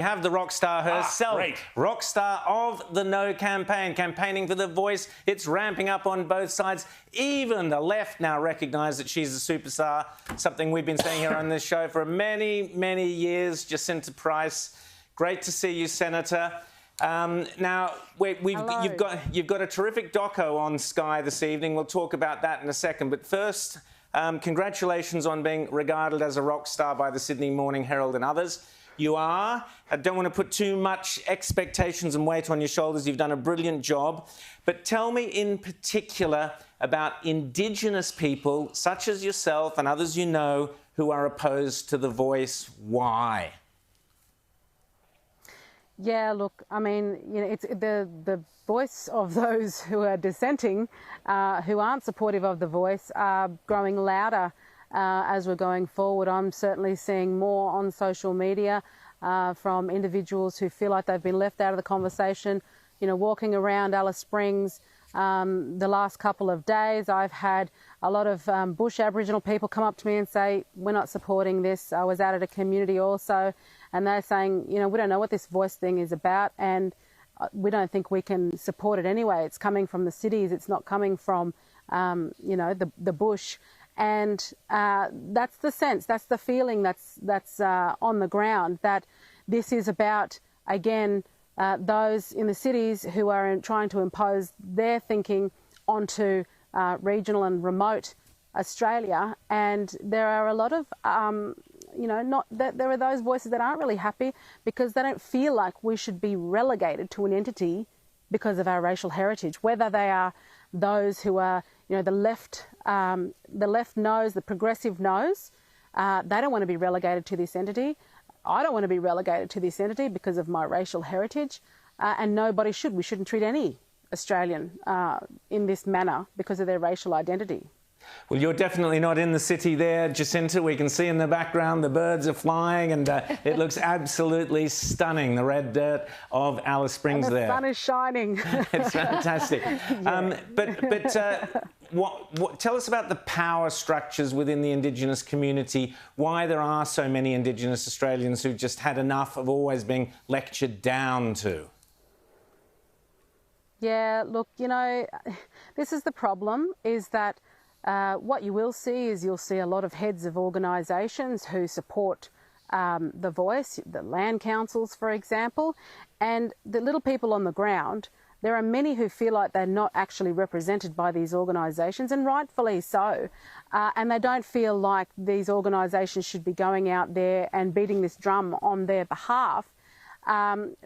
We have the rock star herself, rock star of the No campaign, campaigning for the voice. It's ramping up on both sides. Even the left now recognise that she's a superstar, something we've been saying here on this show for many, many years. Jacinta Price, great to see you, Senator. Now, you've got a terrific doco on Sky this evening. We'll talk about that in a second. But first, congratulations on being regarded as a rock star by the Sydney Morning Herald and others. You are. I don't want to put too much expectations and weight on your shoulders. You've done a brilliant job. But tell me in particular about Indigenous people, such as yourself and others you know, who are opposed to the voice. Why? Yeah, look, I mean, you know, it's the voice of those who are dissenting, who aren't supportive of the voice, are growing louder as we're going forward. I'm certainly seeing more on social media from individuals who feel like they've been left out of the conversation. You know, walking around Alice Springs the last couple of days, I've had a lot of bush Aboriginal people come up to me and say, we're not supporting this. I was out at a community also, and they're saying, you know, we don't know what this voice thing is about, and we don't think we can support it anyway. It's coming from the cities. It's not coming from, you know, the bush. And that's the sense, that's the feeling that's on the ground, that this is about, again, those in the cities who are trying to impose their thinking onto regional and remote Australia. And there are a lot of, you know, there are those voices that aren't really happy because they don't feel like we should be relegated to an entity because of our racial heritage, whether they are those who are, you know, the left knows, the progressive knows, they don't want to be relegated to this entity. I don't want to be relegated to this entity because of my racial heritage, and nobody should. We shouldn't treat any Australian in this manner because of their racial identity. Well, you're definitely not in the city there, Jacinta. We can see in the background the birds are flying and it looks absolutely stunning, the red dirt of Alice Springs and the there. sun is shining. It's fantastic. Yeah. Tell us about the power structures within the Indigenous community, why there are so many Indigenous Australians who've just had enough of always being lectured down to. Yeah, look, you know, this is the problem, is that what you will see is you'll see a lot of heads of organisations who support the voice, the land councils, for example, and the little people on the ground. There are many who feel like they're not actually represented by these organisations, and rightfully so, and they don't feel like these organisations should be going out there and beating this drum on their behalf,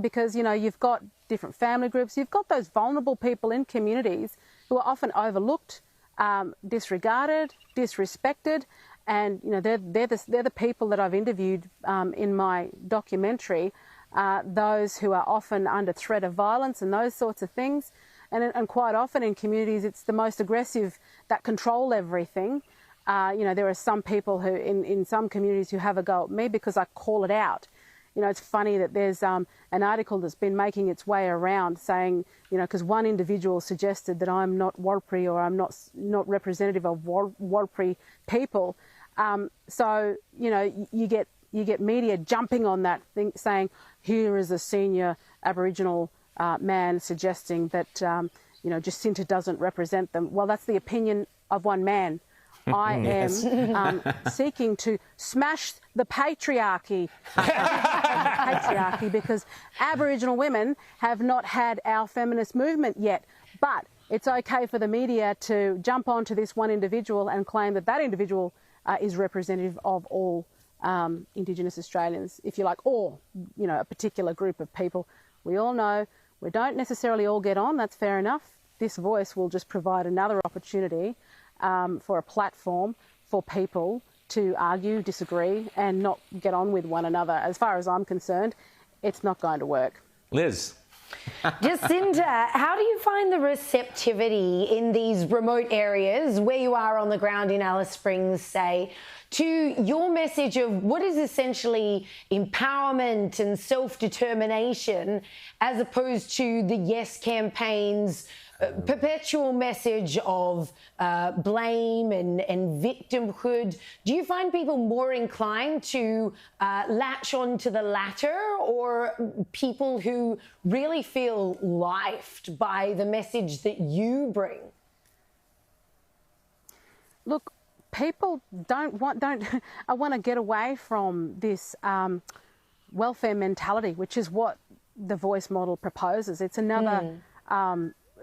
because, you know, you've got different family groups, you've got those vulnerable people in communities who are often overlooked, disregarded, disrespected, and, you know, they're the people that I've interviewed in my documentary, those who are often under threat of violence and those sorts of things. And quite often in communities, it's the most aggressive that control everything. You know, there are some people who, in some communities, who have a go at me because I call it out. You know, it's funny that there's an article that's been making its way around saying, you know, because one individual suggested that I'm not Warlpiri or I'm not representative of Warlpiri people. So, you know, you get media jumping on that thing, saying, here is a senior Aboriginal man suggesting that, you know, Jacinta doesn't represent them. Well, that's the opinion of one man. I am seeking to smash the patriarchy, because Aboriginal women have not had our feminist movement yet. But it's okay for the media to jump onto this one individual and claim that that individual is representative of all Indigenous Australians, if you like, or, you know, a particular group of people. We all know we don't necessarily all get on, that's fair enough. This voice will just provide another opportunity for a platform for people to argue, disagree, and not get on with one another. As far as I'm concerned, it's not going to work. Liz. Jacinta, how do you find the receptivity in these remote areas where you are on the ground in Alice Springs, say, to your message of what is essentially empowerment and self-determination, as opposed to the yes campaigns perpetual message of blame and victimhood. Do you find people more inclined to latch on to the latter, or people who really feel lifed by the message that you bring? Look, people I want to get away from this welfare mentality, which is what the Voice model proposes. It's another,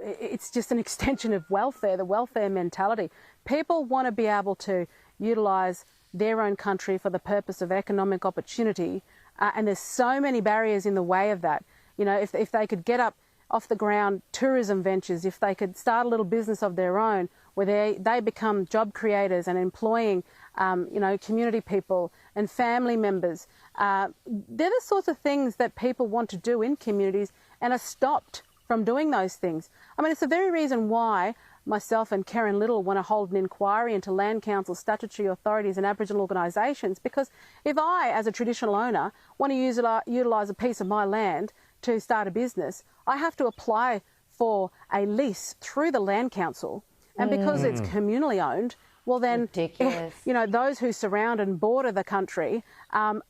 it's just an extension of welfare, the welfare mentality. People want to be able to utilise their own country for the purpose of economic opportunity, and there's so many barriers in the way of that. You know, if they could get up off the ground tourism ventures, if they could start a little business of their own where they become job creators and employing, you know, community people and family members. They're the sorts of things that people want to do in communities and are stopped from doing those things. I mean, it's the very reason why myself and Karen Little want to hold an inquiry into land council, statutory authorities and Aboriginal organisations, because if I, as a traditional owner, want to utilise a piece of my land to start a business, I have to apply for a lease through the land council. And because it's communally owned, well then, you know, those who surround and border the country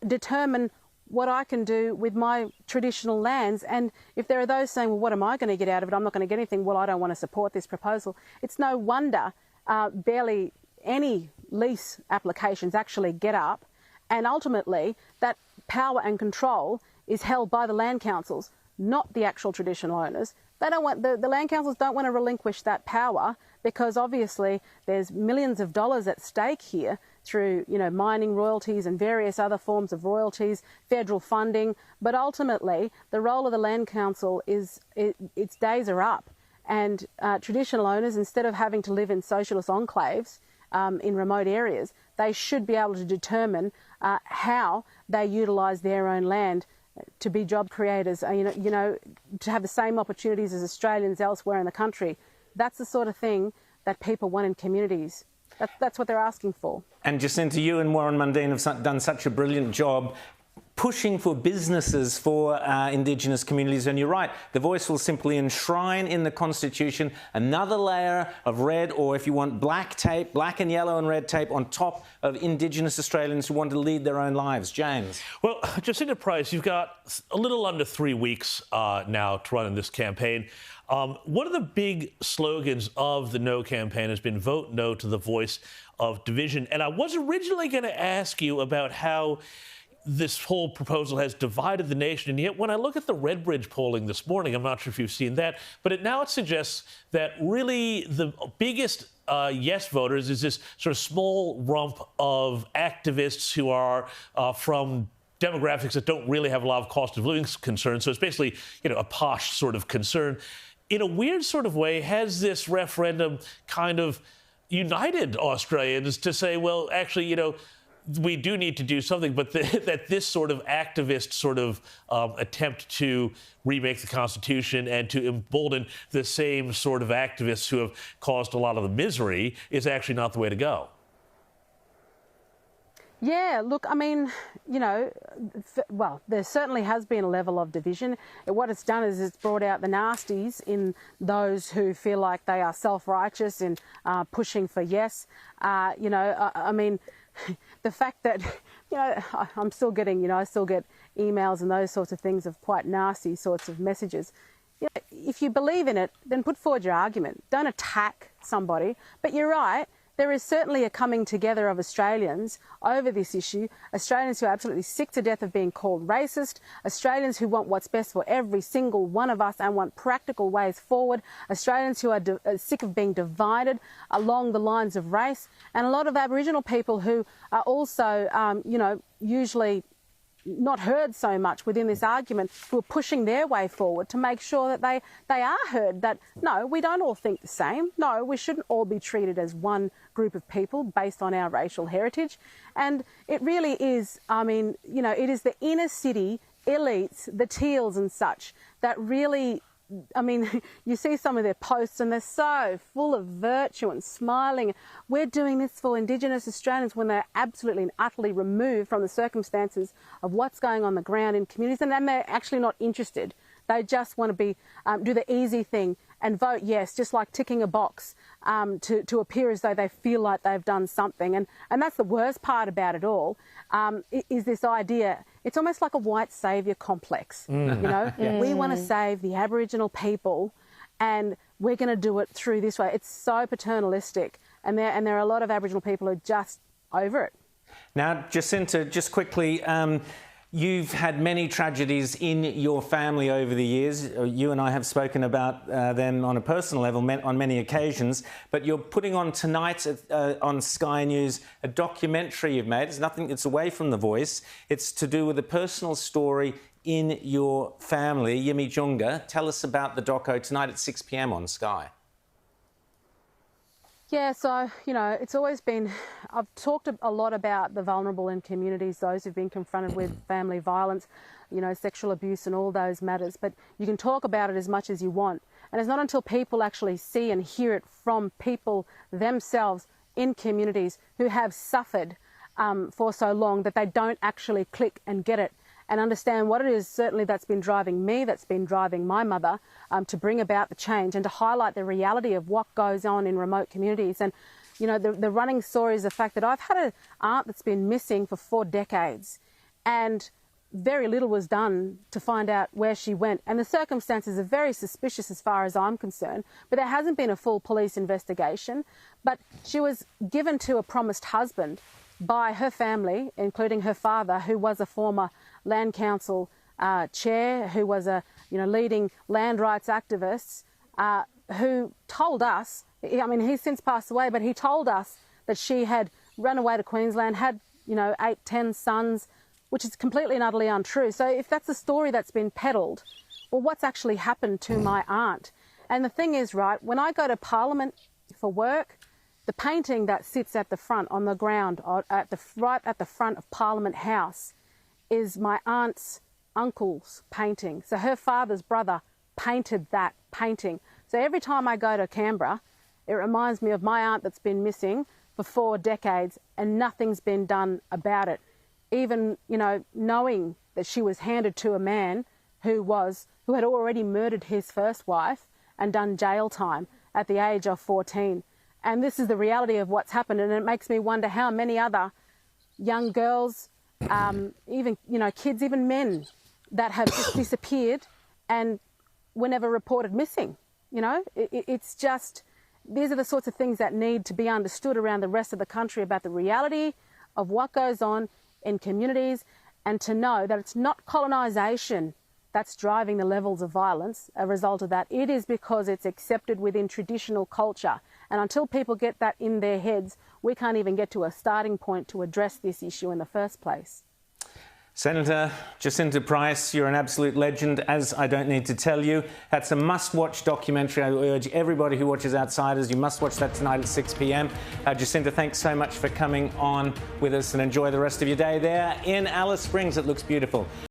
determine what I can do with my traditional lands. And if there are those saying, well, what am I going to get out of it? I'm not going to get anything. Well, I don't want to support this proposal. It's no wonder barely any lease applications actually get up. And ultimately, that power and control is held by the land councils, not the actual traditional owners. They don't want, the land councils don't want to relinquish that power, because obviously there's millions of dollars at stake here through, you know, mining royalties and various other forms of royalties, federal funding. But ultimately, the role of the land council is, its days are up. And traditional owners, instead of having to live in socialist enclaves in remote areas, they should be able to determine how they utilise their own land to be job creators, you know, to have the same opportunities as Australians elsewhere in the country. That's the sort of thing that people want in communities. That's what they're asking for. And Jacinta, you and Warren Mundine have done such a brilliant job pushing for businesses for Indigenous communities. And you're right, the Voice will simply enshrine in the Constitution another layer of red, or if you want black tape, black and yellow and red tape on top of Indigenous Australians who want to lead their own lives. James. Well, Jacinta Price, you've got a little under 3 weeks now to run in this campaign. One of the big slogans of the No campaign has been vote no to the Voice of division. And I was originally going to ask you about how this whole proposal has divided the nation, and yet when I look at the Redbridge polling this morning, I'm not sure if you've seen that, but it suggests that really the biggest yes voters is this sort of small rump of activists who are from demographics that don't really have a lot of cost of living concerns. So it's basically, you know, a posh sort of concern. In a weird sort of way, has this referendum kind of united Australians to say, well, actually, you know, we do need to do something, but that this sort of activist sort of attempt to remake the Constitution and to embolden the same sort of activists who have caused a lot of the misery is actually not the way to go? Yeah, look, I mean, you know, well, there certainly has been a level of division. What it's done is it's brought out the nasties in those who feel like they are self-righteous in pushing for yes. You know, I mean, the fact that, you know, I'm still getting, you know, I still get emails and those sorts of things of quite nasty sorts of messages. You know, if you believe in it, then put forward your argument. Don't attack somebody. But you're right. There is certainly a coming together of Australians over this issue, Australians who are absolutely sick to death of being called racist, Australians who want what's best for every single one of us and want practical ways forward, Australians who are sick of being divided along the lines of race, and a lot of Aboriginal people who are also, you know, usually not heard so much within this argument, who are pushing their way forward to make sure that they are heard, that no, we don't all think the same. No, we shouldn't all be treated as one group of people based on our racial heritage. And it really is, I mean, you know, it is the inner city elites, the Teals and such, that really, I mean, you see some of their posts and they're so full of virtue and smiling. We're doing this for Indigenous Australians, when they're absolutely and utterly removed from the circumstances of what's going on the ground in communities, and they're actually not interested. They just want to be do the easy thing and vote yes, just like ticking a box to appear as though they feel like they've done something. And that's the worst part about it all, is this idea. It's almost like a white saviour complex, you know. We want to save the Aboriginal people and we're going to do it through this way. It's so paternalistic, and there are a lot of Aboriginal people who are just over it. Now, Jacinta, just quickly, you've had many tragedies in your family over the years. You and I have spoken about them on a personal level on many occasions, but you're putting on tonight on Sky News a documentary you've made. It's nothing, it's away from The Voice. It's to do with a personal story in your family, Yimi Junga. Tell us about the doco tonight at 6 p.m. on Sky. Yeah, so, you know, it's always been... I've talked a lot about the vulnerable in communities, those who've been confronted with family violence, you know, sexual abuse and all those matters, but you can talk about it as much as you want. And it's not until people actually see and hear it from people themselves in communities who have suffered for so long that they don't actually click and get it and understand what it is certainly that's been driving me, that's been driving my mother to bring about the change and to highlight the reality of what goes on in remote communities. And, you know, the running story is the fact that I've had an aunt that's been missing for 4 decades and very little was done to find out where she went. And the circumstances are very suspicious as far as I'm concerned, but there hasn't been a full police investigation. But she was given to a promised husband by her family, including her father, who was a former land council chair, who was a leading land rights activist, who told us, I mean, he's since passed away, but he told us that she had run away to Queensland, had 8, 10 sons, which is completely and utterly untrue. So if that's the story that's been peddled, well, what's actually happened to my aunt? And the thing is, right, when I go to Parliament for work, the painting that sits at the front on the ground, right at the front of Parliament House, is my aunt's uncle's painting. So her father's brother painted that painting. So every time I go to Canberra, it reminds me of my aunt that's been missing for 4 decades and nothing's been done about it. Even, knowing that she was handed to a man who had already murdered his first wife and done jail time at the age of 14. And this is the reality of what's happened, and it makes me wonder how many other young girls, even kids, even men, that have just disappeared and were never reported missing. It's just, these are the sorts of things that need to be understood around the rest of the country about the reality of what goes on in communities, and to know that it's not colonisation that's driving the levels of violence. A result of that, it is because it's accepted within traditional culture. And until people get that in their heads, we can't even get to a starting point to address this issue in the first place. Senator Jacinta Price, you're an absolute legend, as I don't need to tell you. That's a must-watch documentary. I urge everybody who watches Outsiders, you must watch that tonight at 6 p.m. Jacinta, thanks so much for coming on with us, and enjoy the rest of your day there in Alice Springs. It looks beautiful.